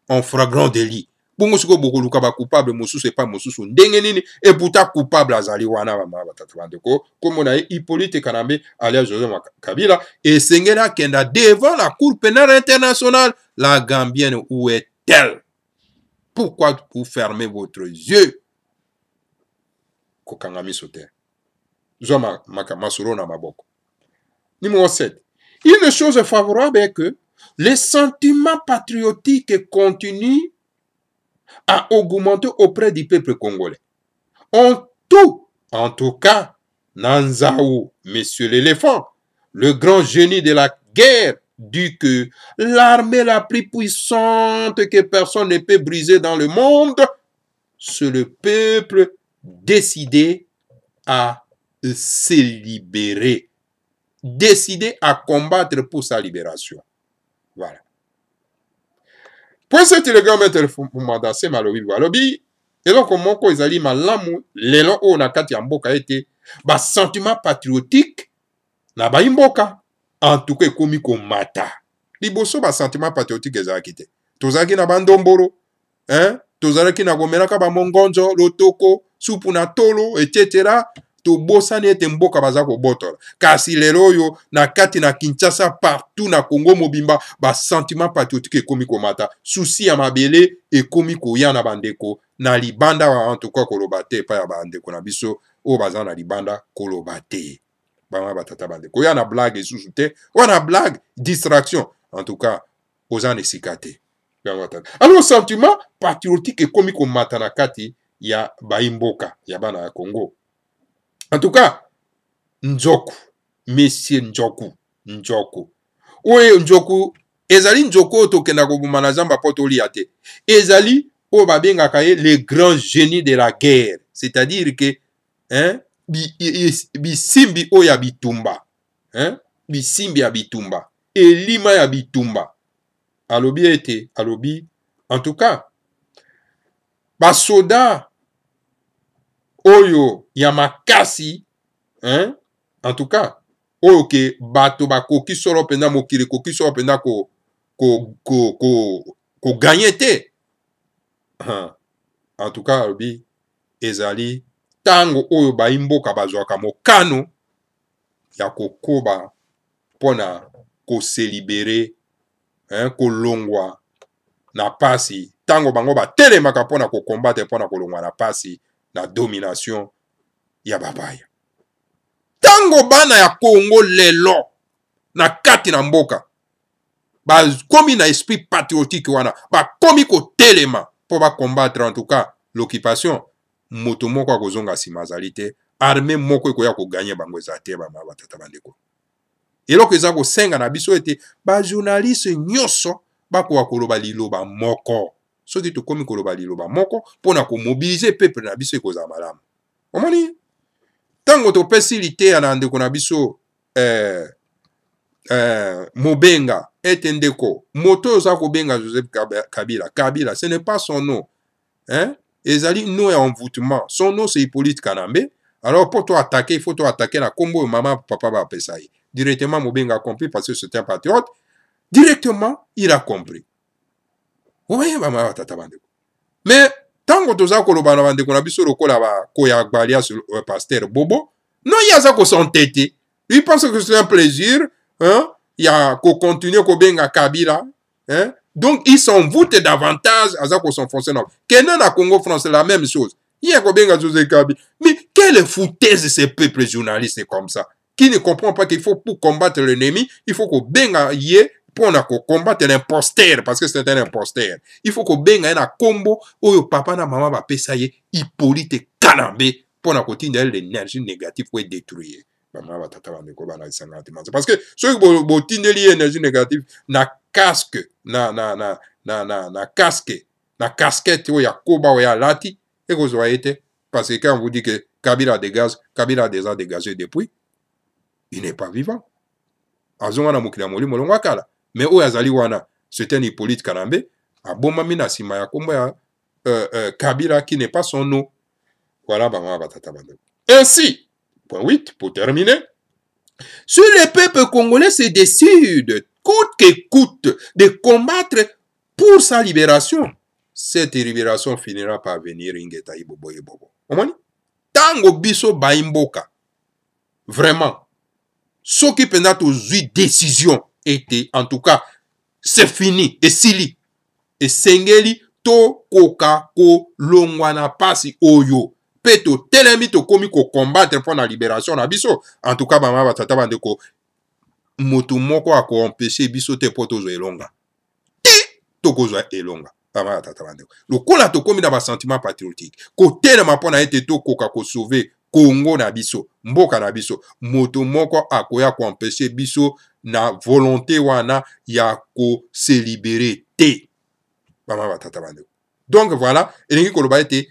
en flagrant délit. Bongo siko bokoluka ba coupable mosusu pas mosusu ndenge nini et pourtant coupable azali wana ba batatu bandeko comme on a Hippolyte Kanambe alias Joseph Kabila et sengela kenda devant la cour pénale internationale. La Gambienne où est-elle? Pourquoi vous fermez votre yeux? Kokangami soter. Zoma masuro na maboko. Numéro 7. Une chose favorable est que les sentiments patriotiques continuent à augmenter auprès du peuple congolais. En tout cas, Nanzaou, monsieur l'éléphant, le grand génie de la guerre, dit que l'armée la plus puissante que personne ne peut briser dans le monde, c'est le peuple décidé à se libérer, décidé à combattre pour sa libération. Voilà. Pour cette élégant maître fumanda se malobi walobi eloko moko ezali malamu lelo o na kati ya mboka ete ba sentiment patriotique na ba mboka en tout cas ekomi komata liboso ba sentiment patriotique ezalaki te tozalaki na bandomboro tozalaki na komelaka ba mongonzo lotoko supu na tolo etc. Tobosani ete mboka baza kobotola kasi lelo oyo na kati na Kinshasa partout na Congo mobimba ba sentiment patriotique ekomi komata souci ya mabele ekomi koya na bandeko na libanda wa en tout cas koloba te pa ya bandeko na biso o baza na libanda koloba te bama batata bandeko ya na blague esusu te wana blague distraction en tout cas ozana esika te. Alors sentiment patriotique ekomi komata na kati ya baimboka ya bana ya Congo. En tout cas, Njoku, Monsieur Njoku. Oye Njoku, ezali Njoku tokenda kobumana zamba poto liate. Ezali o babengaka ye le grand génie de la guerre. C'est-à-dire que bisimbi o ya bitumba. Bisimbi ya bitumba. Elima ya bitumba. Alobi ete, alobi. En tout cas, basoda oyo ya makasi en tout cas oyo ke bato bakoki solo penda mokili koki solo penda ko gagner te en tout cas alobi ezali tango oyo baimboka bazwaka mokano ya kokoba pona ko se libérer kolongwa na pasi tango bango batelemaka pona ko combattre pona kolongwa na pasi la domination ya babaya. Tango bana ya Congo lelo na kati na mboka ba komi na esprit patriotique wana ba komi ko telema pour ba combattre en tout cas l'occupation moto moko akozonga simazalite armée moko ekoya ko gagner bango ezate ba batata bandeko. Eloko eza ko senga na biso ete ba journaliste nyoso ba ko koloba liloba moko. Soki tokomi koloba liloba moko pona ko mobiliser peuple na biso ekoza malamu. Omoni tango topesi lite ya ndeko na biso Mobenga ete ndeko moto oza kobenga Joseph Kabila ce n'est pas son nom ezali nom ya envoûtement son nom c'est Hippolyte Kanambe. Alors pour toi attaquer il faut toi attaquer la combo maman papa ba pesa yi directement. Mobenga a compris parce que c'est un patriote directement il a compris. Oui, maman tata bandeko. Mais tango toza koloba na bandeko na biso lokola ba koya gbalia sur pasteur Bobo, non yaza ko s'entêter. Il pense que c'est un plaisir, il y a ko continuer ko benga Kabila, donc ils s'en voûtent davantage à ça ko s'enfoncer dans. Kenan na Congo français la même chose. Il y a ko benga Joseph Kabila. Mais quelle foutaise ces peuples journalistes comme ça qui ne comprend pas qu'il faut pour combattre l'ennemi, il faut ko benga yé pour combattre l'imposteur, parce que c'est un imposteur. Il faut qu'on benga un combo où papa na maman va payer Hippolyte Kanambe pour continuer l'énergie négative pour détruire. Parce que ceux qui ont l'énergie négative, na casque, na casquette, où il y a koba, où il y a lati, et vous voyez, parce que quand on vous dit que Kabila dégage, Kabila a déjà dégagé depuis, il n'est pas vivant. Azonga mokila moli molongwa kala. Mais oyo azali wana, c'est un Hippolyte Kanambe, a bomami na sima ya kombo ya Kabila qui n'est pas son nom. Voilà, bah, batata bandeko. Ainsi, point 8, pour terminer, si le peuple congolais se décide coûte que coûte de combattre pour sa libération, cette libération finira par venir ingeta ibobo ibobo. Omoni? Tango biso baimboka. Vraiment. Ce qui pendant aujourd'hui décision était, en tout cas, c'est fini. Et sili. Et sengeli to koka ko longwana pasi oyo. Peto telemi to komi ko combattre pour la libération na biso. En tout cas, bama batata bandeko moto moko ako empêcher biso te poto zo elonga. To kozo elonga. Bama batata bandeko. Lokola to komi na ba sentiment patriotique. Ko telema pona ete to koka ko sauver Congo na biso, mboka na biso, moto moko akoya ko empêcher biso na volonté wana ya ko se libérer te. Bama batata bandeko. Donc voilà, elingi koloba ete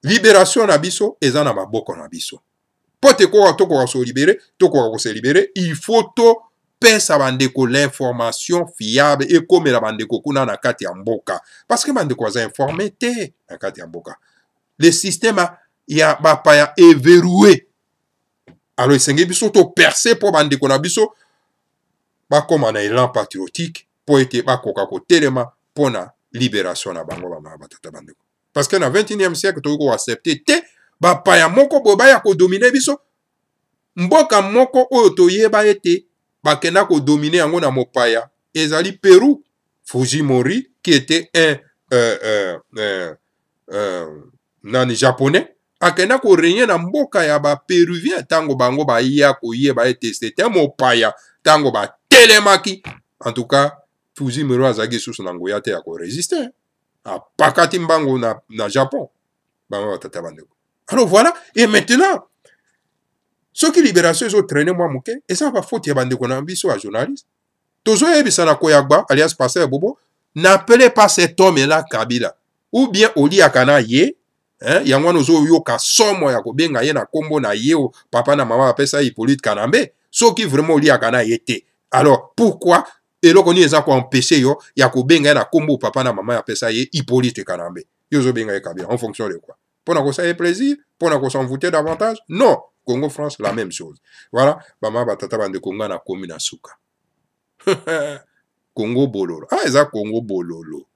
libération na biso eza na maboko na biso. Pote ko to ko se libérer, to ko se libérer, il faut to pesa bandeko l'information fiable et comme la bandeko kuna na kati ya mboka. Parce que bandeko za informé te na kati ya mboka. Le système ya bapaya éverroué. Alors esengi biso to percer pour bandeko na biso ba koma na élan patriotique pour ete ba koka ko telema pona libération na bango ba batata bandeko. Parce que na 21e siècle to ko accepter te bapaya moko boba ya ko dominer biso mboka moko oyo to yeba ete bakena ko dominer yango na mopaya ezali Pérou. Fujimori qui était un japonais akena ko régner na mboka ya ba péruvien tango bango ba iya ko yeba ete c'était mopaya tango ba telemaki. En tout cas Fujimori azaki sous son angoya te ya ko résister a pakati mbango na Japon. Alors voilà, et maintenant ceux qui libération ils ont traîné moi moke et ça va faute ya bandeko na biso à journaliste tozo yebisa na Koyagba alias Pasteur Bobo n'appelez pas cet homme là Kabila ou bien Oli Akana ye yango nozo yoka somo ya kobenga ye na kombo na ye o papa na mama apesa Hippolyte Kanambe soki vraiment Oli Akana ye te. Alors pourquoi eloko ni eza ko empêcher yo ya kobenga na kombo papa na mama apesa ye Hippolyte Kanambe yo zo benga ye Kabila en fonction de quoi? Pour qu'on ça ait plaisir, pour qu'on s'en voûter davantage? Non. Congo France la même chose. Voilà, bama batata bande Congo na komi na suka. Congo bololo. Ah, eza Congo bololo.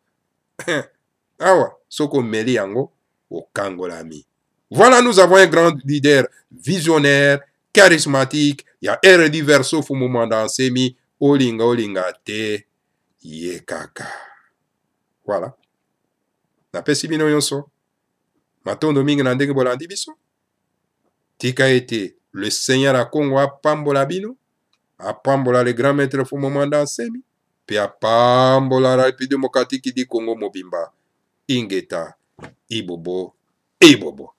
Ah ouais, soko meli yango au Kangolami. Voilà, nous avons un grand leader visionnaire, charismatique, il y a R.D. Verso fu moment d'ansemi, olinga te ye kaka. Voilà. Na pesi bino yonso. Matondo mingi na ndenge bolandi biso. Tika ete le Seigneur a Congo a pambola bino, a pambola le grand maître fu moment d'ansemi, puis a pambola la République démocratique di Congo mobimba. Ingeta, ibobo, ibobo.